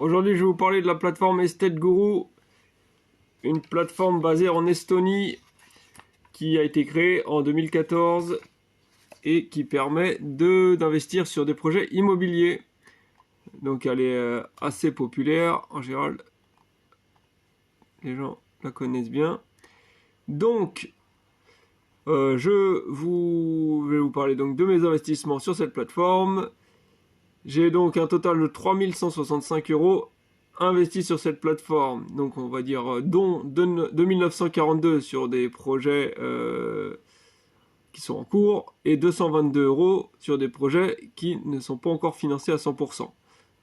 Aujourd'hui, je vais vous parler de la plateforme Estate Guru, une plateforme basée en Estonie qui a été créée en 2014 et qui permet d'investir sur des projets immobiliers. Donc elle est assez populaire, en général, les gens la connaissent bien. Donc, je vais vous parler donc de mes investissements sur cette plateforme. J'ai donc un total de 3165 euros investis sur cette plateforme. Donc on va dire dont 2942 sur des projets qui sont en cours et 222 euros sur des projets qui ne sont pas encore financés à 100%.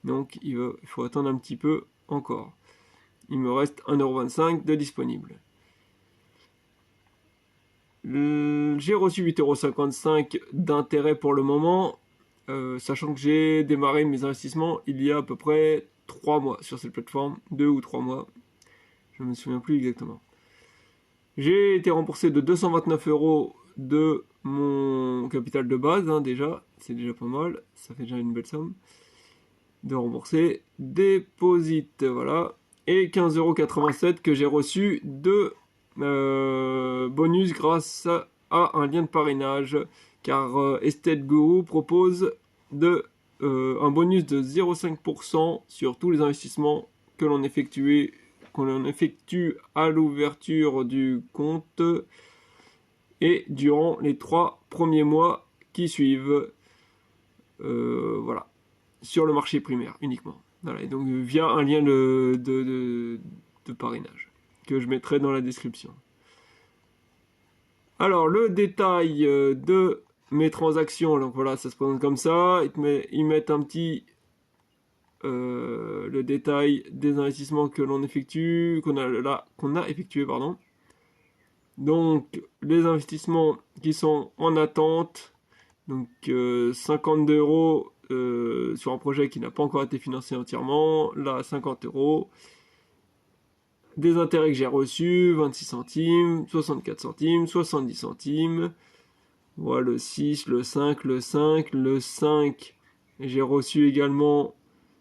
Donc il faut attendre un petit peu encore. Il me reste 1,25€ de disponible. J'ai reçu 8,55€ d'intérêt pour le moment, sachant que j'ai démarré mes investissements il y a à peu près 3 mois sur cette plateforme, 2 ou 3 mois, je ne me souviens plus exactement. J'ai été remboursé de 229 euros de mon capital de base, déjà, c'est déjà pas mal, ça fait déjà une belle somme de rembourser. Deposit, voilà, et 15,87€ que j'ai reçu de bonus grâce à un lien de parrainage, car Estate Guru propose un bonus de 0,5% sur tous les investissements que l'on effectue à l'ouverture du compte et durant les 3 premiers mois qui suivent. Voilà, sur le marché primaire uniquement. Voilà, et donc via un lien de parrainage que je mettrai dans la description. Alors, le détail de mes transactions, donc voilà, ça se présente comme ça. Ils mettent un petit le détail des investissements que l'on effectue, qu'on a effectué, pardon. Donc, les investissements qui sont en attente, donc 52 euros sur un projet qui n'a pas encore été financé entièrement, là 50 euros. Des intérêts que j'ai reçus, 26 centimes, 64 centimes, 70 centimes. Voilà le 6, le 5, le 5, le 5. J'ai reçu également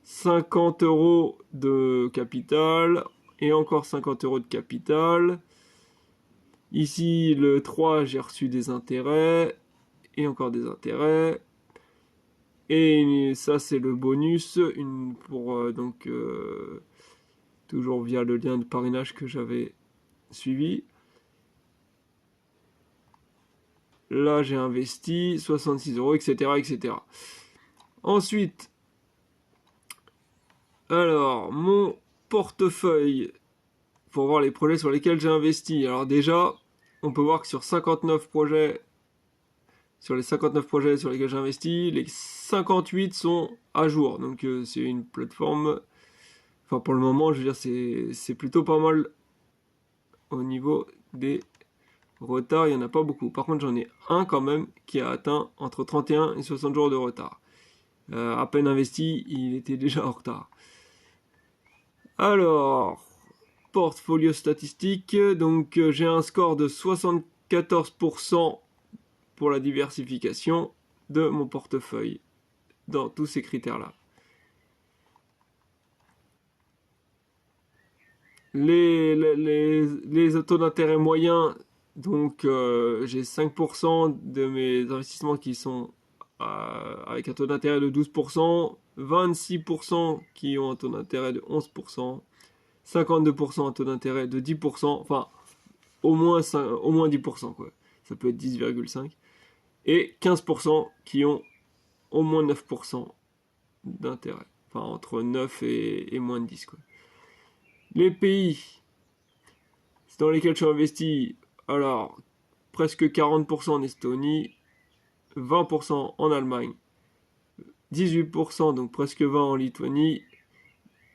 50 euros de capital et encore 50 euros de capital. Ici, le 3, j'ai reçu des intérêts et encore des intérêts. Et ça, c'est le bonus toujours via le lien de parrainage que j'avais suivi. Là, j'ai investi 66 euros, etc., etc. Ensuite, alors, mon portefeuille, pour voir les projets sur lesquels j'ai investi. Alors déjà, on peut voir que sur les 59 projets sur lesquels j'ai investi, les 58 sont à jour. Donc c'est une plateforme, enfin pour le moment, je veux dire, c'est plutôt pas mal au niveau des retards, il n'y en a pas beaucoup. Par contre, j'en ai un quand même qui a atteint entre 31 et 60 jours de retard. À peine investi, il était déjà en retard. Alors, portfolio statistique, donc j'ai un score de 74% pour la diversification de mon portefeuille dans tous ces critères-là. Les taux d'intérêt moyens, donc j'ai 5% de mes investissements qui sont avec un taux d'intérêt de 12%, 26% qui ont un taux d'intérêt de 11%, 52% un taux d'intérêt de 10%, enfin au moins 10%, quoi. Ça peut être 10,5%, et 15% qui ont au moins 9% d'intérêt, enfin entre 9 et moins de 10, quoi. Les pays dans lesquels je suis investi, alors presque 40% en Estonie, 20% en Allemagne, 18%, donc presque 20% en Lituanie,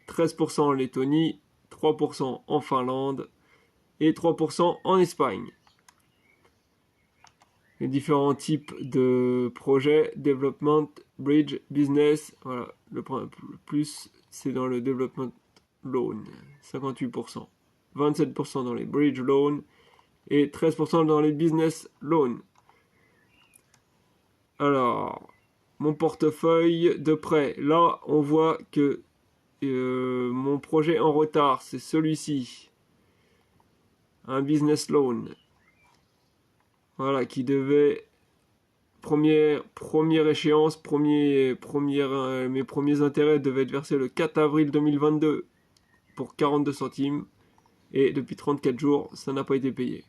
13% en Lettonie, 3% en Finlande et 3% en Espagne. Les différents types de projets, development, bridge, business, voilà, le plus c'est dans le development loan, 58%, 27% dans les bridge loans et 13% dans les business loans. Alors, mon portefeuille de prêt, là on voit que mon projet en retard, c'est celui-ci. Un business loan. Voilà, qui devait... Première échéance, mes premiers intérêts devaient être versés le 4 avril 2022 pour 42 centimes. Et depuis 34 jours, ça n'a pas été payé.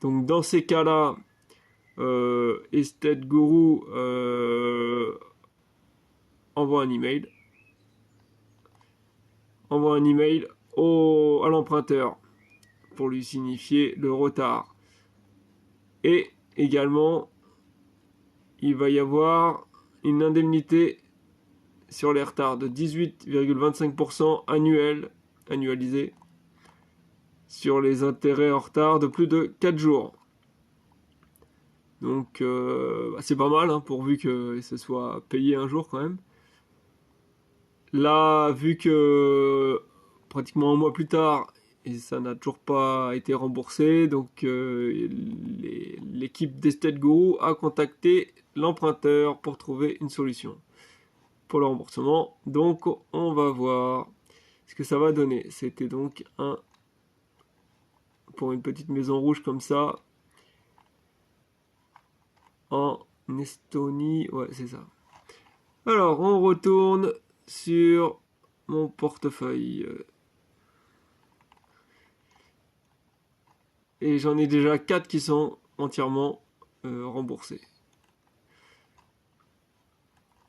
Donc dans ces cas-là, Estate Guru envoie un email. Envoie un email à l'emprunteur pour lui signifier le retard. Et également, il va y avoir une indemnité sur les retards de 18,25% annualisé sur les intérêts en retard de plus de 4 jours. Donc c'est pas mal, hein, pourvu que ce soit payé un jour quand même. Là, vu que pratiquement un mois plus tard, et ça n'a toujours pas été remboursé, donc l'équipe d'Estate Guru a contacté l'emprunteur pour trouver une solution pour le remboursement. Donc on va voir ce que ça va donner. C'était donc pour une petite maison rouge comme ça, en Estonie, ouais c'est ça. Alors on retourne sur mon portefeuille. Et j'en ai déjà 4 qui sont entièrement remboursés.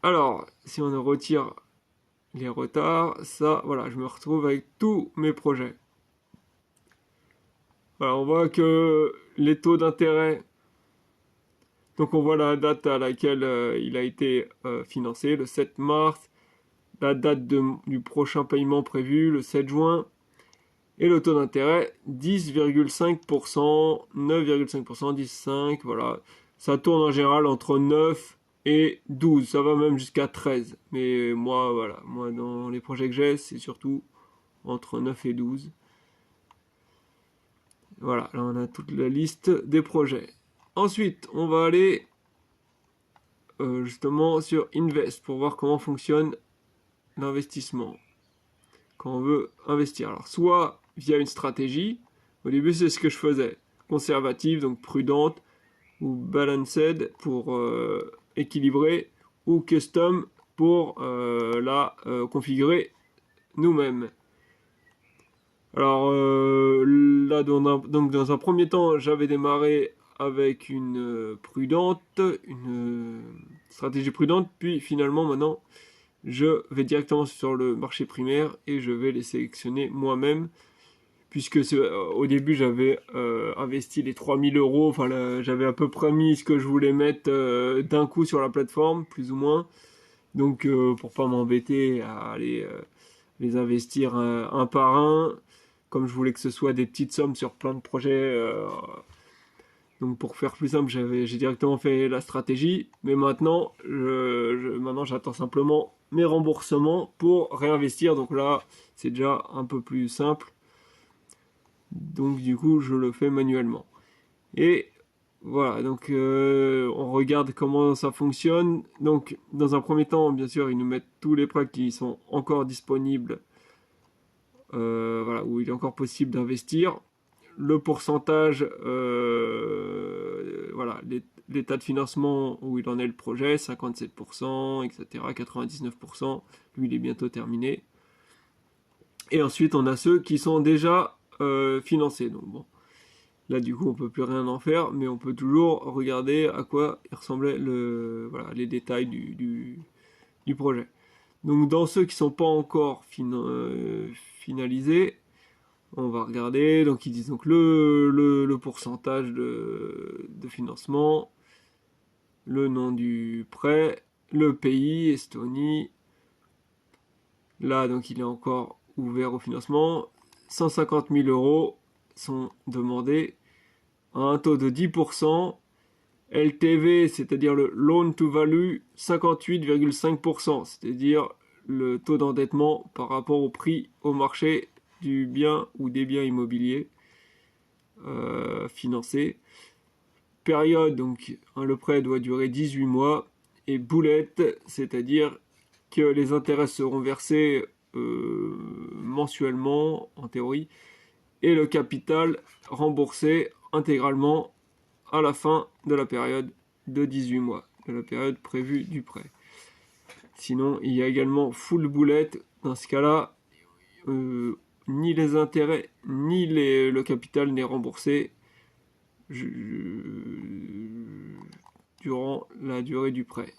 Alors, si on retire les retards, ça, voilà, je me retrouve avec tous mes projets. Voilà, on voit que les taux d'intérêt, donc on voit la date à laquelle il a été financé, le 7 mars, la date du prochain paiement prévu, le 7 juin, et le taux d'intérêt, 10,5%, 9,5%, 10,5%, voilà. Ça tourne en général entre 9 et 12, ça va même jusqu'à 13. Mais moi, voilà, moi dans les projets que j'ai, c'est surtout entre 9 et 12. Voilà, là on a toute la liste des projets. Ensuite, on va aller justement sur Invest pour voir comment fonctionne l'investissement quand on veut investir. Alors, soit via une stratégie, au début c'est ce que je faisais, conservative, donc prudente, ou balanced pour équilibrer, ou custom pour la configurer nous-mêmes. Alors là, donc dans un premier temps, j'avais démarré avec une stratégie prudente, puis finalement maintenant, je vais directement sur le marché primaire et je vais les sélectionner moi-même, puisque au début j'avais investi les 3000 euros, enfin j'avais à peu près mis ce que je voulais mettre d'un coup sur la plateforme, plus ou moins. Donc pour pas m'embêter à aller les investir un par un, comme je voulais que ce soit des petites sommes sur plein de projets. Donc pour faire plus simple, j'ai directement fait la stratégie, mais maintenant j'attends simplement mes remboursements pour réinvestir. Donc là, c'est déjà un peu plus simple. Donc du coup, je le fais manuellement. Et voilà, donc on regarde comment ça fonctionne. Donc dans un premier temps, bien sûr, ils nous mettent tous les prêts qui sont encore disponibles, voilà, où il est encore possible d'investir. Le pourcentage, voilà, l'état de financement où il en est le projet, 57%, etc., 99%, lui il est bientôt terminé. Et ensuite on a ceux qui sont déjà financés. Donc bon, là du coup on peut plus rien en faire, mais on peut toujours regarder à quoi il ressemblait voilà, les détails du projet. Donc dans ceux qui sont pas encore finalisés, on va regarder, donc ils disent donc le pourcentage de financement, le nom du prêt, le pays, Estonie. Là, donc il est encore ouvert au financement. 150 000 euros sont demandés à un taux de 10%. LTV, c'est-à-dire le loan to value, 58,5%, c'est-à-dire le taux d'endettement par rapport au prix au marché du bien ou des biens immobiliers financés. Période, donc le prêt doit durer 18 mois. Et boulette, c'est-à-dire que les intérêts seront versés mensuellement, en théorie, et le capital remboursé intégralement à la fin de la période de 18 mois, de la période prévue du prêt. Sinon, il y a également full boulette. Dans ce cas-là, ni les intérêts, ni le capital n'est remboursé durant la durée du prêt.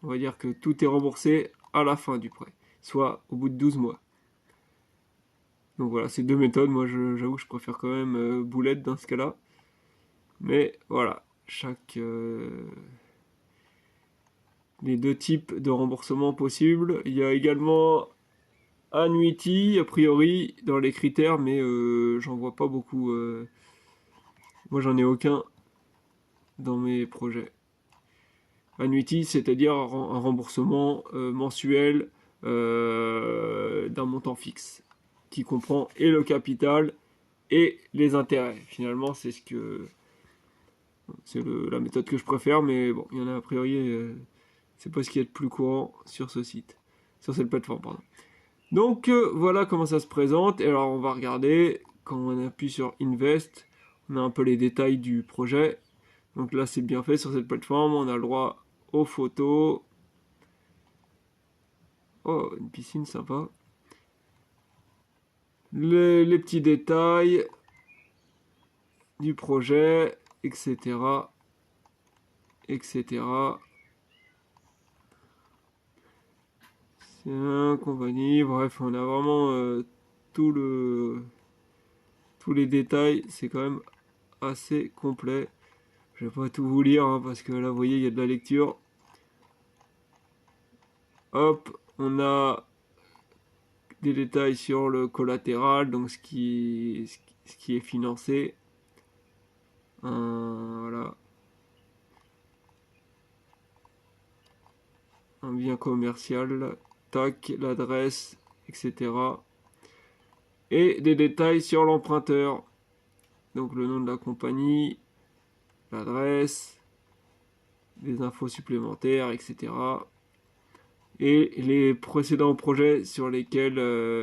On va dire que tout est remboursé à la fin du prêt, soit au bout de 12 mois. Donc voilà, c'est deux méthodes. Moi, j'avoue que je préfère quand même boulette dans ce cas-là. Mais voilà, les deux types de remboursement possibles. Il y a également annuity, a priori, dans les critères, mais j'en vois pas beaucoup. Moi, j'en ai aucun dans mes projets. Annuity, c'est-à-dire un remboursement mensuel d'un montant fixe, qui comprend et le capital et les intérêts. Finalement, c'est la méthode que je préfère, mais bon, il y en a a priori, c'est pas ce qui est le plus courant sur ce site, sur cette plateforme, pardon. Donc voilà comment ça se présente. Et alors on va regarder, quand on appuie sur Invest, on a un peu les détails du projet. Donc là c'est bien fait sur cette plateforme, on a le droit aux photos. Oh, une piscine sympa. Les petits détails du projet, etc. etc. C'est un compagnie, bref, on a vraiment tous les détails, c'est quand même assez complet. Je vais pas tout vous lire hein, parce que là, vous voyez, il y a de la lecture. Hop, on a des détails sur le collatéral, donc ce qui est financé. Voilà. Un bien commercial, tac, l'adresse, etc. Et des détails sur l'emprunteur. Donc le nom de la compagnie, l'adresse, des infos supplémentaires, etc. Et les précédents projets sur lesquels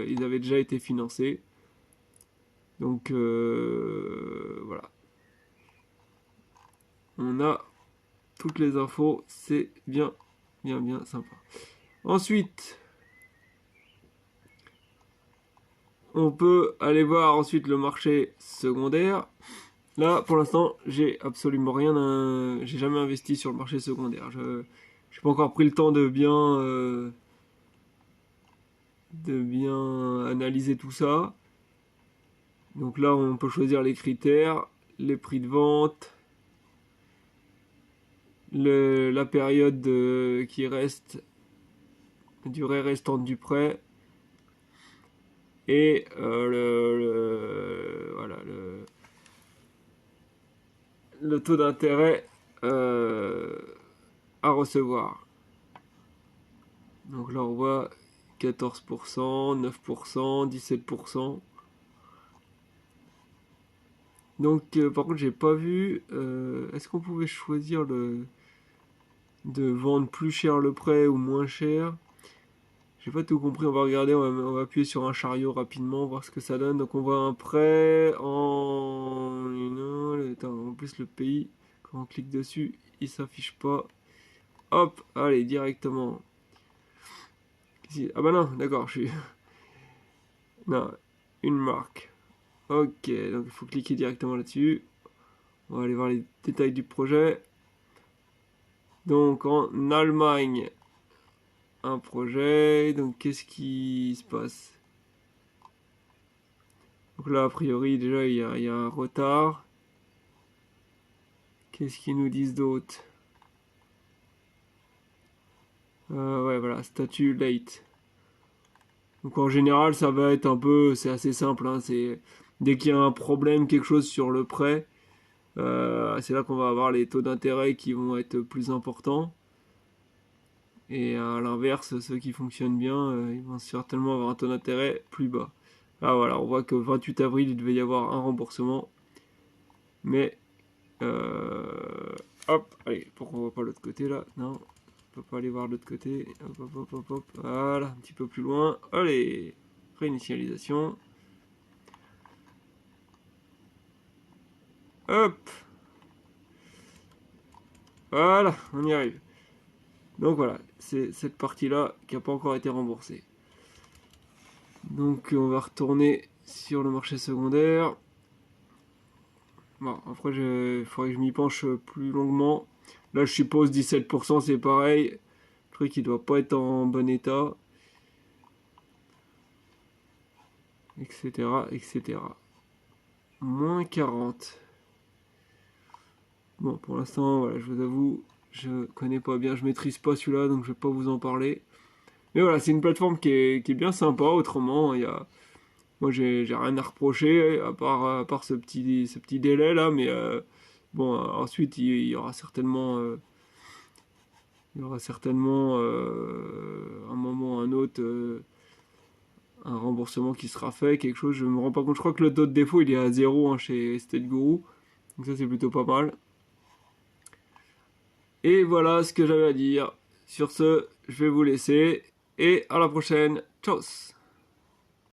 ils avaient déjà été financés. Donc voilà. On a toutes les infos, c'est bien sympa. Ensuite, on peut aller voir ensuite le marché secondaire. Là, pour l'instant, j'ai absolument rien. J'ai jamais investi sur le marché secondaire. Je n'ai pas encore pris le temps de bien analyser tout ça. Donc là, on peut choisir les critères, les prix de vente, la période qui reste, la durée restante du prêt, et voilà, le taux d'intérêt à recevoir. Donc là, on voit 14%, 9%, 17%. Donc, par contre, j'ai pas vu. Est-ce qu'on pouvait choisir de vendre plus cher le prêt ou moins cher? J'ai pas tout compris. On va regarder. On va appuyer sur un chariot rapidement, voir ce que ça donne. Donc, on voit un prêt en. Attends, en plus, le pays, quand on clique dessus, il s'affiche pas. Hop, allez, directement. Ah bah non, d'accord, je suis. Non, une marque. Ok, donc il faut cliquer directement là-dessus. On va aller voir les détails du projet. Donc en Allemagne, un projet. Donc qu'est-ce qui se passe? Donc là, a priori, déjà, il y a un retard. Qu'est-ce qu'ils nous disent d'autre? Ouais, voilà, statut late. Donc en général, ça va être un peu, c'est assez simple. Hein, dès qu'il y a un problème, quelque chose sur le prêt, c'est là qu'on va avoir les taux d'intérêt qui vont être plus importants. Et à l'inverse, ceux qui fonctionnent bien, ils vont certainement avoir un taux d'intérêt plus bas. Ah voilà, on voit que 28 avril, il devait y avoir un remboursement. Mais, hop, allez, pourquoi on voit pas l'autre côté là? Non. On peut pas aller voir de l'autre côté. Hop, hop, hop, hop, hop. Voilà, un petit peu plus loin. Allez, réinitialisation. Hop. Voilà, on y arrive. Donc voilà, c'est cette partie-là qui n'a pas encore été remboursée. Donc on va retourner sur le marché secondaire. Bon, après, il faudrait que je m'y penche plus longuement. Là, je suppose 17%, c'est pareil. Le truc, il doit pas être en bon état. Etc, etc. Moins 40. Bon, pour l'instant, voilà, je vous avoue, je connais pas bien, je maîtrise pas celui-là, donc je vais pas vous en parler. Mais voilà, c'est une plateforme qui est bien sympa. Autrement, moi, j'ai rien à reprocher, à part ce petit délai là. Mais bon, ensuite, il y aura certainement, un moment ou un autre, un remboursement qui sera fait, quelque chose. Je me rends pas compte. Je crois que le taux de défaut, il est à 0 hein, chez State Guru. Donc ça, c'est plutôt pas mal. Et voilà ce que j'avais à dire. Sur ce, je vais vous laisser et à la prochaine. Ciao!